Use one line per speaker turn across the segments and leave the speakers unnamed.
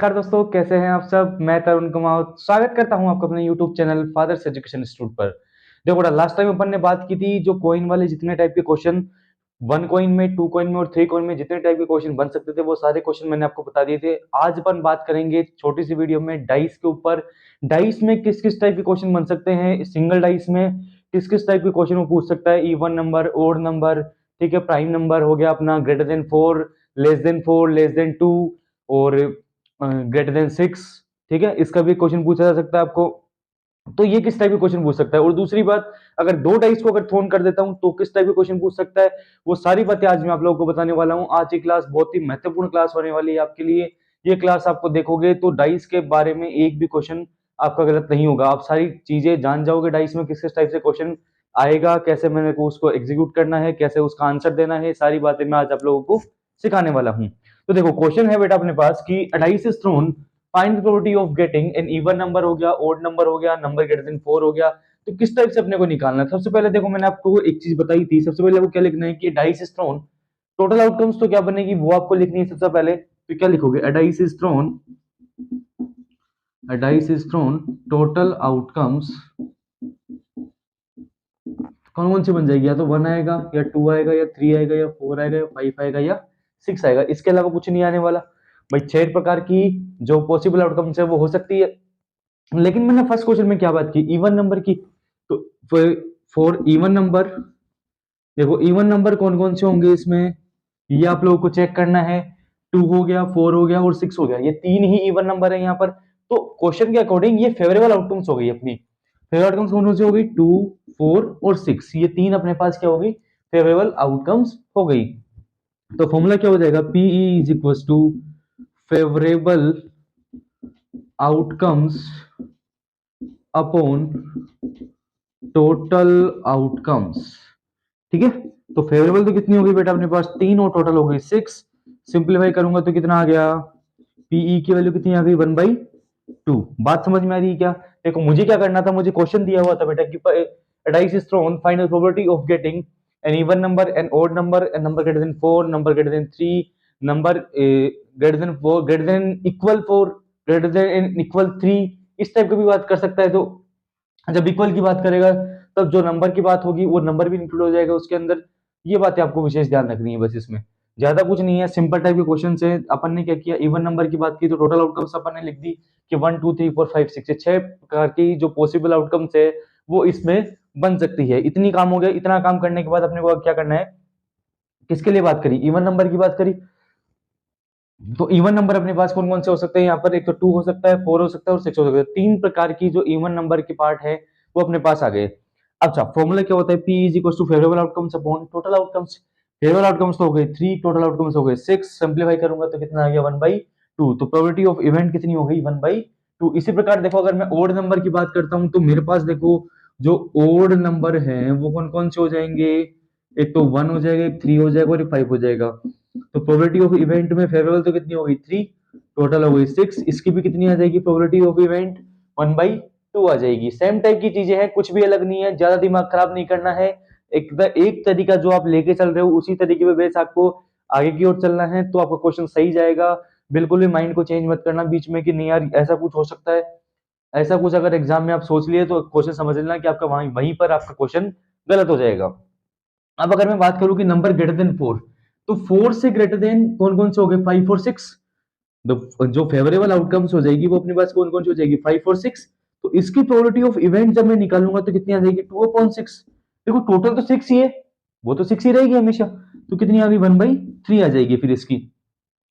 नमस्कार दोस्तों, कैसे हैं आप सब। मैं तरुण कुमार स्वागत करता हूं आपका अपने YouTube channel Fathers Education Institute पर। देखो बेटा, लास्ट टाइम अपन ने बात की थी जो कॉइन वाले जितने टाइप के क्वेश्चन 1 कॉइन में, 2 कॉइन में और 3 कॉइन में जितने टाइप के क्वेश्चन बन सकते थे वो सारे क्वेश्चन मैंने आपको बता दिए थे। आज अपन बात करेंगे छोटी सी वीडियो में डाइस के ऊपर। डाइस में किस किस टाइप के क्वेश्चन बन सकते हैं, सिंगल डाइस में किस किस टाइप के क्वेश्चन वो पूछ सकता है। इवन नंबर, ओड नंबर, ठीक है, प्राइम नंबर हो गया अपना, greater than 4, less than 4, less than 2 और ग्रेटर देन 6। ठीक है, इसका भी क्वेश्चन पूछा जा सकता है आपको। तो ये किस टाइप के क्वेश्चन पूछ सकता है। और दूसरी बात, अगर दो डाइस को अगर थ्रोन कर देता हूं तो किस टाइप के क्वेश्चन पूछ सकता है, वो सारी बातें आज मैं आप लोगों को बताने वाला हूं। आज की क्लास बहुत ही महत्वपूर्ण क्लास होने वाली है आपके लिए। ये क्लास आपको देखोगे तो डाइस के बारे में एक भी क्वेश्चन आपका गलत नहीं होगा। आप सारी चीजें जान जाओगे डाइस में किस किस टाइप से क्वेश्चन आएगा, कैसे मैंने को उसको एग्जीक्यूट करना है, कैसे उसका आंसर देना है, सारी बातें मैं आज आप लोगों को सिखाने वाला हूं। तो देखो, क्वेश्चन है बेटा अपने पास कि a dice is thrown, find the probability of getting an even number हो गया, ओड नंबर हो गया, नंबर ग्रेटर देन 4 हो गया। तो किस टाइप से अपने को निकालना है। सबसे पहले देखो, मैंने आपको एक चीज बताई थी। सबसे पहले आपको क्या लिखना है कि dice is throne, total outcomes तो क्या बनेगी वो आपको लिखनी है सबसे पहले। तो क्या लिखोगे, अ dice is throne, a dice is throne total outcomes कौन कौन सी बन जाएगी, या तो 1 आएगा या 2 आएगा या 3 आएगा या 4 आएगा या 5 आएगा या 6 आएगा। इसके अलावा कुछ नहीं आने वाला भाई। 6 प्रकार की जो पॉसिबल आउटकम्स है वो हो सकती है। लेकिन मैंने फर्स्ट क्वेश्चन में क्या बात की, इवन नंबर की। तो फॉर इवन नंबर, देखो इवन नंबर कौन कौन से होंगे इसमें, ये आप लोगों को चेक करना है। 2 हो गया, 4 हो गया और 6 हो गया, ये 3 ही इवन नंबर है यहाँ पर। तो क्वेश्चन के अकॉर्डिंग ये फेवरेबल आउटकम्स हो गई अपनी। फेवरेबल आउटकम्स कौन सी हो गई, 2, 4 और 6, ये 3 अपने पास क्या हो गई, फेवरेबल आउटकम्स हो गई। तो फॉर्मूला क्या हो जाएगा, P E is equal to favourable outcomes upon total outcomes. ठीक है, तो फेवरेबल तो कितनी होगी बेटा अपने पास, 3 और टोटल हो गई 6। सिंप्लीफाई करूंगा तो कितना आ गया, पीई की वैल्यू कितनी आ गई, 1/2। बात समझ में आ रही है क्या। देखो मुझे क्या करना था, मुझे क्वेश्चन दिया हुआ था बेटा कि dice is thrown, find the probability of getting an even number, an odd number, an number greater than 4, number greater than 3, number greater than 4, greater than equal 4, greater than equal 3। इस type की भी बात कर सकता है। तो जब equal की बात करेगा तब जो नंबर की बात होगी वो नंबर भी इंक्लूड हो जाएगा उसके अंदर। ये बातें आपको विशेष ध्यान रखनी है बस, इसमें ज्यादा कुछ नहीं है, सिंपल टाइप के क्वेश्चन है। अपन ने क्या किया, इवन नंबर की बात की तो टोटल आउटकम्स अपन ने लिख दी कि 1 2 3 4 5 6, 6 प्रकार की जो पॉसिबल आउटकम्स है वो इसमें बन सकती है। इतनी काम हो गया। इतना काम करने के बाद अपने को क्या करना है, किसके लिए बात करी, इवन नंबर की बात करी। तो इवन नंबर अपने पास कौन कौन से हो सकते हैं यहाँ पर, एक तो 2 हो सकता है, 4 हो सकता है और 6 हो सकता है। 3 प्रकार की जो इवन नंबर की पार्ट है वो अपने पास आ गए। अच्छा, फॉर्मूला क्या होता है, P is equal to favourable outcomes upon total outcomes. Favourable outcomes तो हो गए 3, टोटल आउटकम्स हो गए 6। सिंप्लीफाई करूंगा तो कितना आ गया, 1/2। तो प्रोबेबिलिटी ऑफ इवेंट कितनी हो गई, 1/2। इसी प्रकार देखो, अगर मैं ओड नंबर की बात करता हूं तो मेरे पास देखो जो ओड नंबर है वो कौन कौन से हो जाएंगे, एक तो 1 हो जाएगा, एक 3 हो जाएगा और एक 5 हो जाएगा। तो प्रोबेबिलिटी ऑफ इवेंट में फेवरेबल तो कितनी हो गई, 3, टोटल हो गई 6। इसकी भी कितनी आ जाएगी प्रोबेबिलिटी ऑफ इवेंट, 1/2 आ जाएगी। सेम टाइप की चीजें हैं, कुछ भी अलग नहीं है, ज्यादा दिमाग खराब नहीं करना है। एक तरीका जो आप लेके चल रहे हो उसी तरीके पे बेस आपको आगे की ओर चलना है, तो आपका क्वेश्चन सही जाएगा। बिल्कुल भी माइंड को चेंज मत करना बीच में कि नहीं यार ऐसा कुछ हो सकता है। ऐसा कुछ अगर एग्जाम में आप सोच लिए तो क्वेश्चन समझ लेना कि आपका वहीं पर आपका क्वेश्चन गलत हो जाएगा। अब अगर मैं बात करूं कि नंबर ग्रेटर देन 4, तो 4 से ग्रेटर देन कौन कौन से हो गए, 5 और 6। जो फेवरेबल आउटकम्स हो जाएगी वो अपने पास कौन कौन सी हो जाएगी, 5 और 6। तो इसकी प्रोबेबिलिटी ऑफ इवेंट जब मैं निकालूंगा तो कितनी आ जाएगी, 2/6। देखो टोटल तो 6 ही है, वो तो 6 ही रहेगी हमेशा। तो कितनी आ गई, 1/3 आ जाएगी फिर इसकी।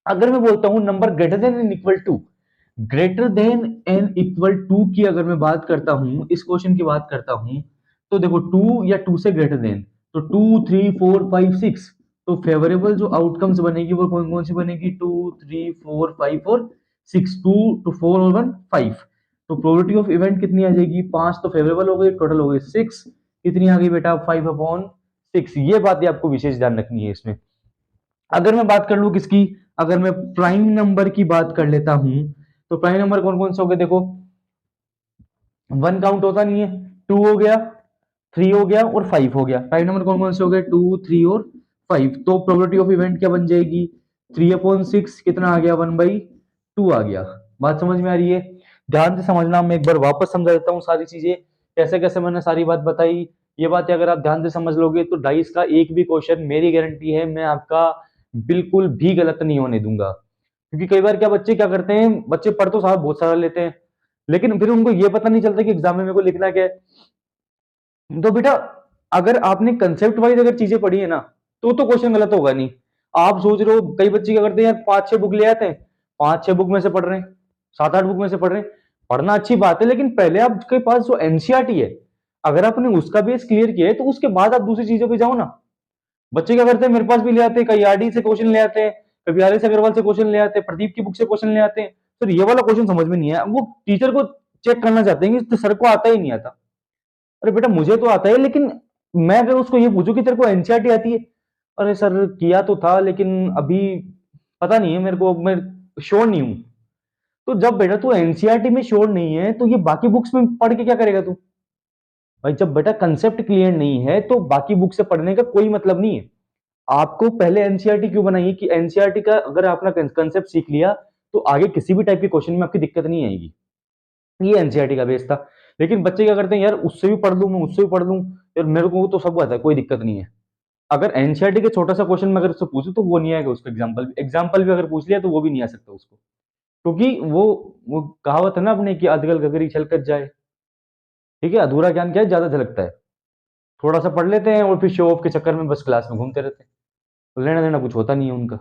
अगर मैं बोलता हूं number greater than an equal to, greater than an equal to की अगर मैं बात करता हूं, इस क्वेश्चन की बात करता हूं, तो देखो 2 या 2 से ग्रेटर देन, तो 2 3 4 5 6। तो फेवरेबल जो आउटकम्स बनेगी वो कौन कौन सी बनेगी, 2 3 4 5 और 6, 2 to 4 और 1 5। तो प्रोबेबिलिटी ऑफ इवेंट कितनी आ जाएगी, 5 तो फेवरेबल हो गई, टोटल हो गई 6। कितनी आ गई बेटा, 5/6। ये बात आपको विशेष ध्यान रखनी है इसमें। अगर मैं बात कर लूं किसकी, अगर मैं प्राइम नंबर की बात कर लेता हूं, तो प्राइम नंबर कौन कौन से हो गए, देखो 1 काउंट होता नहीं है, 2 हो गया, 3 हो गया और 5 हो गया। प्राइम नंबर कौन कौन से हो गए, 2 3 और 5। तो प्रोबेबिलिटी ऑफ इवेंट क्या बन जाएगी, 3/6 कितना आ गया, 1/2। 2 आ गया। बात समझ में आ रही है? ध्यान से समझना, मैं एक बार वापस समझा देता हूँ सारी चीजें, कैसे कैसे मैंने सारी बात बताई। ये बातें अगर आप ध्यान से समझ लोगे तो डाइस का एक भी क्वेश्चन, मेरी गारंटी है, मैं आपका बिल्कुल भी गलत नहीं होने दूंगा। क्योंकि कई बार क्या बच्चे क्या करते हैं, बच्चे पढ़ तो साहब बहुत सारा लेते हैं, लेकिन फिर उनको ये पता नहीं चलता कि एग्जाम में मेरे को लिखना क्या है। तो बेटा अगर आपने कंसेप्ट वाइज अगर चीजें पढ़ी है ना, तो क्वेश्चन गलत होगा नहीं। आप सोच रहे हो, कई बच्चे क्या करते हैं यार, 5-6 बुक ले आते हैं, 5-6 बुक में से पढ़ रहे हैं, 7-8 बुक में से पढ़ रहे हैं। पढ़ना अच्छी बात है, लेकिन पहले आपके पास जो एनसीईआरटी है, अगर आपने उसका बेस क्लियर किया है तो उसके बाद आप दूसरी चीजों पे जाओ ना। बच्चे क्या करते हैं, मेरे पास भी ले आते हैं, कई आरडी से क्वेश्चन ले आते हैं, कभी आर एस अग्रवाल से क्वेश्चन ले आते हैं, प्रदीप की बुक से क्वेश्चन ले आते हैं। सर ये वाला क्वेश्चन समझ में नहीं है, वो टीचर को चेक करना चाहते हैं कि सर को आता ही नहीं आता। अरे बेटा मुझे तो आता है, लेकिन मैं अगर उसको ये पूछूं कि तेरे को एनसीईआरटी आती है, अरे सर किया तो था लेकिन अभी पता नहीं है मेरे को, मैं श्योर नहीं हूं। तो जब बेटा तू एनसीईआरटी में श्योर नहीं है तो ये बाकी बुक्स में पढ़ के क्या करेगा तू? भाई जब बेटा कंसेप्ट क्लियर नहीं है तो बाकी बुक से पढ़ने का कोई मतलब नहीं है। आपको पहले एनसीईआरटी क्यों बनाई कि एनसीईआरटी का अगर आपने कंसेप्ट सीख लिया तो आगे किसी भी टाइप के क्वेश्चन में आपकी दिक्कत नहीं आएगी। ये एनसीईआरटी का बेस था। लेकिन बच्चे क्या करते हैं, यार उससे भी पढ़ लूं, मैं उससे भी पढ़ लूं, यार मेरे को तो सब आता है, कोई दिक्कत नहीं है। अगर एनसीईआरटी के छोटा सा क्वेश्चन में अगर उससे पूछूं तो वो नहीं आएगा उसको, एग्जाम्पल भी अगर पूछ लिया तो वो भी नहीं आ सकता उसको। क्योंकि वो कहावत है ना अपने की, अधगल गगरी छलकत जाए। ठीक है, अधूरा ज्ञान क्या है, ज्यादा झलकता है। थोड़ा सा पढ़ लेते हैं और फिर शो ऑफ के चक्कर में बस क्लास में घूमते रहते हैं, तो लेना देना कुछ होता नहीं है उनका।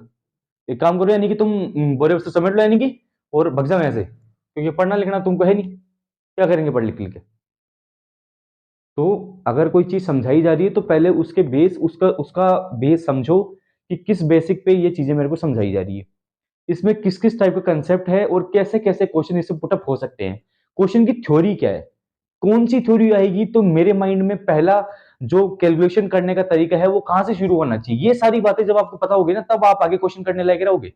एक काम करो, यानी कि तुम बोरे वस्तु समेट लो, यानी कि और भग जाओ ऐसे, क्योंकि पढ़ना लिखना तुमको है नहीं, क्या करेंगे पढ़ लिख के? तो अगर कोई चीज समझाई जा रही है तो पहले उसके बेस, उसका उसका बेस समझो कि किस बेसिक पे ये चीजें मेरे को समझाई जा रही है, इसमें किस किस टाइप का कंसेप्ट है और कैसे कैसे क्वेश्चन इससे पुटअप हो सकते हैं, क्वेश्चन की थ्योरी क्या है, कौन सी थ्योरी आएगी तो मेरे माइंड में पहला जो कैलकुलेशन करने का तरीका है वो कहां से शुरू होना चाहिए। ये सारी बातें जब आपको पता होगी ना, तब आप आगे क्वेश्चन करने लायक रहोगे।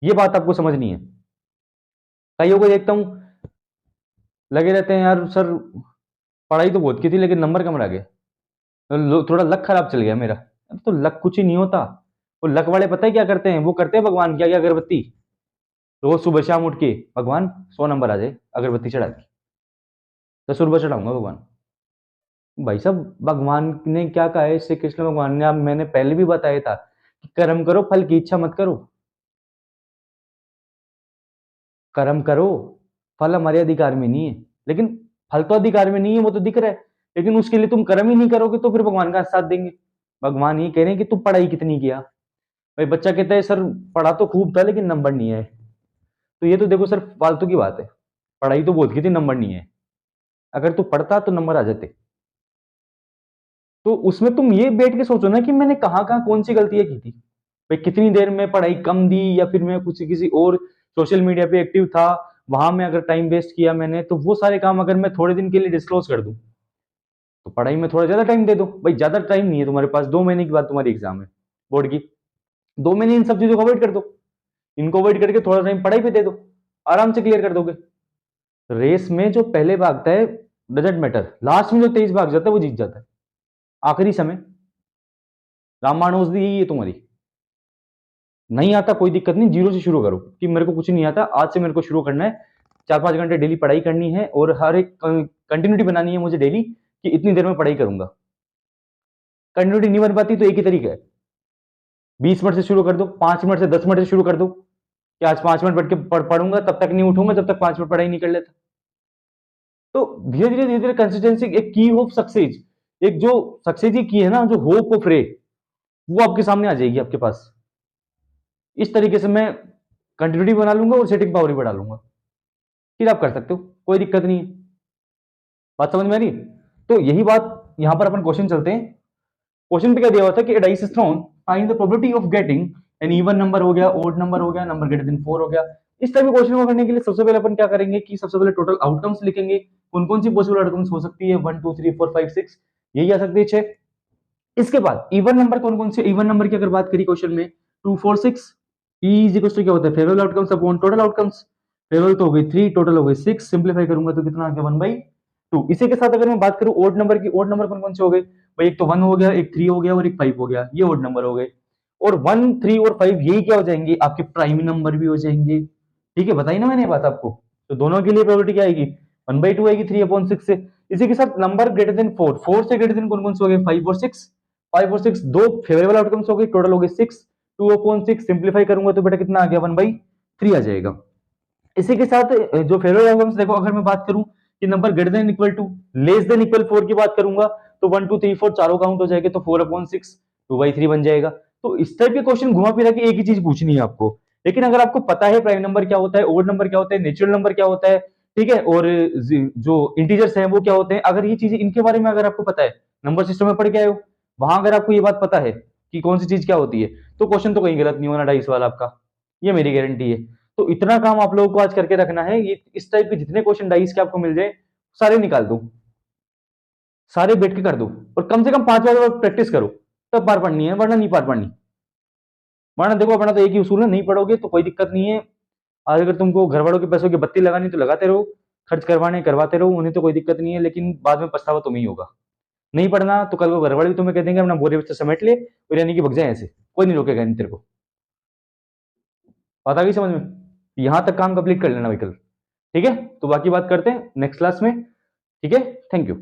ये बात आपको समझनी है। कईयों को देखता हूं लगे रहते हैं, यार सर पढ़ाई तो बहुत की थी लेकिन नंबर कम रह गए, थोड़ा लक खराब चल गया मेरा। तो लक कुछ ही नहीं होता। वो लक वाले पता है क्या करते हैं, वो करते हैं भगवान क्या क्या, अगरबत्ती रोज सुबह शाम उठ के, भगवान 100 नंबर आ जाए, अगरबत्ती चढ़ा दी, 10 रुपये चढ़ाऊंगा भगवान। भाई साहब भगवान ने क्या कहा है, श्री कृष्ण भगवान ने, अब मैंने पहले भी बताया था कि कर्म करो फल की इच्छा मत करो। कर्म करो, फल हमारे अधिकार में नहीं है, लेकिन फल तो अधिकार में नहीं है, वो तो दिख रहा है, लेकिन उसके लिए तुम कर्म ही नहीं करोगे तो फिर भगवान का साथ देंगे? भगवान ये कह रहे हैं कि तू पढ़ाई कितनी किया। भाई बच्चा कहता है सर पढ़ा तो खूब था लेकिन नंबर नहीं है, तो ये तो देखो सर फालतू की बात है। पढ़ाई तो बहुत की थी, नंबर नहीं है। अगर तू पढ़ता तो नंबर आ जाते। तो उसमें तुम ये बैठ के सोचो ना कि मैंने कहाँ कहाँ कौन सी गलतियां की थी। भाई कितनी देर में पढ़ाई कम दी, या फिर मैं कुछ किसी और सोशल मीडिया पे एक्टिव था, वहां में अगर टाइम वेस्ट किया मैंने, तो वो सारे काम अगर मैं थोड़े दिन के लिए डिस्क्लोज कर दूं तो पढ़ाई में थोड़ा ज्यादा टाइम दे दो। भाई ज्यादा टाइम नहीं है तुम्हारे पास, 2 महीने के बाद तुम्हारी एग्जाम है बोर्ड की, 2 महीने इन सब चीजों को अवॉइड कर दो, इनको अवॉइड करके थोड़ा टाइम पढ़ाई पे दे दो, आराम से क्लियर कर दोगे। रेस में जो पहले भागता है डजेंट मैटर, लास्ट में जो तेज भाग जाता है वो जीत जाता है। आखिरी समय रामबाण औषधि यही है तुम्हारी। नहीं आता कोई दिक्कत नहीं, जीरो से शुरू करो कि मेरे को कुछ नहीं आता, आज से मेरे को शुरू करना है, 4-5 घंटे डेली पढ़ाई करनी है और हर एक कंटिन्यूटी बनानी है मुझे डेली, कि इतनी देर में पढ़ाई करूंगा। कंटिन्यूटी नहीं बन पाती तो एक ही तरीका है, 20 मिनट से शुरू कर दो, 5 मिनट से 10 मिनट से शुरू कर दो, कि आज 5 मिनट पढ़ के पढ़ूंगा, तब तक नहीं उठूंगा जब तक 5 मिनट पढ़ाई नहीं कर लेता। तो धीरे धीरे कंसिस्टेंसी एक की ऑफ सक्सेस, एक जो सक्सेस की है ना, जो होप ऑफ रे, वो आपके सामने आ जाएगी आपके पास। इस तरीके से मैं कंटिन्यूटी बना लूंगा और सेटिंग पावर भी बढ़ा लूंगा, फिर आप कर सकते हो, कोई दिक्कत नहीं है। बात समझ में आ रही है? तो यही बात यहां पर अपन क्वेश्चन चलते हैं। क्वेश्चन पे क्या दिया हुआ था कि dice is thrown, find the probability of getting an even number हो गया, ओड नंबर हो गया, नंबर ग्रेटर देन 4 हो गया। इस टाइप के क्वेश्चन को करने के लिए सबसे पहले अपन क्या करेंगे कि सबसे पहले टोटल आउटकम्स लिखेंगे, कौन कौन सी पॉसिबल आउटकम्स हो सकती है, 1 2 3 4 5 6, यही आ सकती है 6। इसके बाद इवन नंबर कौन कौन से, इवन नंबर की अगर बात करी क्वेश्चन में 2 4 6, ई इज इक्वल टू क्या होता है, favourable outcomes upon total outcomes. Favourable तो हो गई 3, टोटल हो गई 6, सिंपलीफाई करूंगा तो कितना आ गया 1/2। इसी के साथ अगर मैं बात करूं ओड नंबर की, ओड नंबर कौन कौन से हो गए भाई, एक तो 1 हो गया, एक 3 हो गया और एक 5 हो गया, ये ओड नंबर हो गए। और 1 3 और 5 यही क्या हो जाएंगे, आपके प्राइम नंबर भी हो जाएंगे। ठीक है, बताई ना मैंने ये बात आपको। तो दोनों के लिए प्रोबेबिलिटी क्या आएगी, 1/2 आएगी 3/6 से। इसी के साथ नंबर ग्रेटर देन 4, 4 से ग्रेटर देन कौन कौन से हो गए, 5 और 6, 5 और 6 दो फेवरेबल आउटकम्स हो गए, टोटल हो गए 6, 2/6 सिंप्लीफाई करूंगा तो बेटा कितना आ गया, 1/3 आ जाएगा। इसी के साथ जो फेवरेबल आउटकम्स देखो, अगर मैं बात करूं कि number greater than equal to less than equal 4 की बात करूंगा तो 1 2 3 4 चारों काउंट हो जाएंगे, तो 4/6 2/3 बन जाएगा। तो इस टाइप के क्वेश्चन घुमा फिरा के एक ही चीज पूछनी है आपको। लेकिन अगर आपको पता है प्राइम नंबर क्या होता है, ओड नंबर क्या होता है, नेचुरल नंबर क्या होता है, ठीक है, और जो इंटीजर्स हैं वो क्या होते हैं, अगर ये चीजें इनके बारे में अगर आपको पता है, नंबर सिस्टम में पढ़ के आए हो, वहां अगर आपको ये बात पता है कि कौन सी चीज क्या होती है, तो क्वेश्चन तो कहीं गलत नहीं होना 2.5 वाला आपका, ये मेरी गारंटी है। तो इतना काम आप लोगों को आज करके रखना है, ये इस टाइप के जितने क्वेश्चन 2.5 के आपको मिल जाए सारे निकाल दो, सारे बैठ के कर दो, और कम से कम 5 बार प्रैक्टिस करो, तब पार पढ़नी है, वरना नहीं पार पढ़नी। वरना देखो अपना तो एक ही उसूल है, नहीं पढ़ोगे तो कोई दिक्कत नहीं है। आज अगर तुमको घर वालों के पैसों की बत्ती लगानी तो लगाते रहो, खर्च करवाने करवाते रहो, उन्हें तो कोई दिक्कत नहीं है, लेकिन बाद में पछतावा तुम्हें ही होगा। नहीं पढ़ना तो कल को घर वाले भी तुम्हें कह देंगे अपना बोरे बिस्तर समेट ले और यानी कि भग जाए, ऐसे कोई नहीं रोकेगा नहीं तेरे को। बात आ गई समझ में? यहां तक काम कंप्लीट कर लेना भाई कल, ठीक है। तो बाकी बात करते हैं नेक्स्ट क्लास में, ठीक है। Thank you.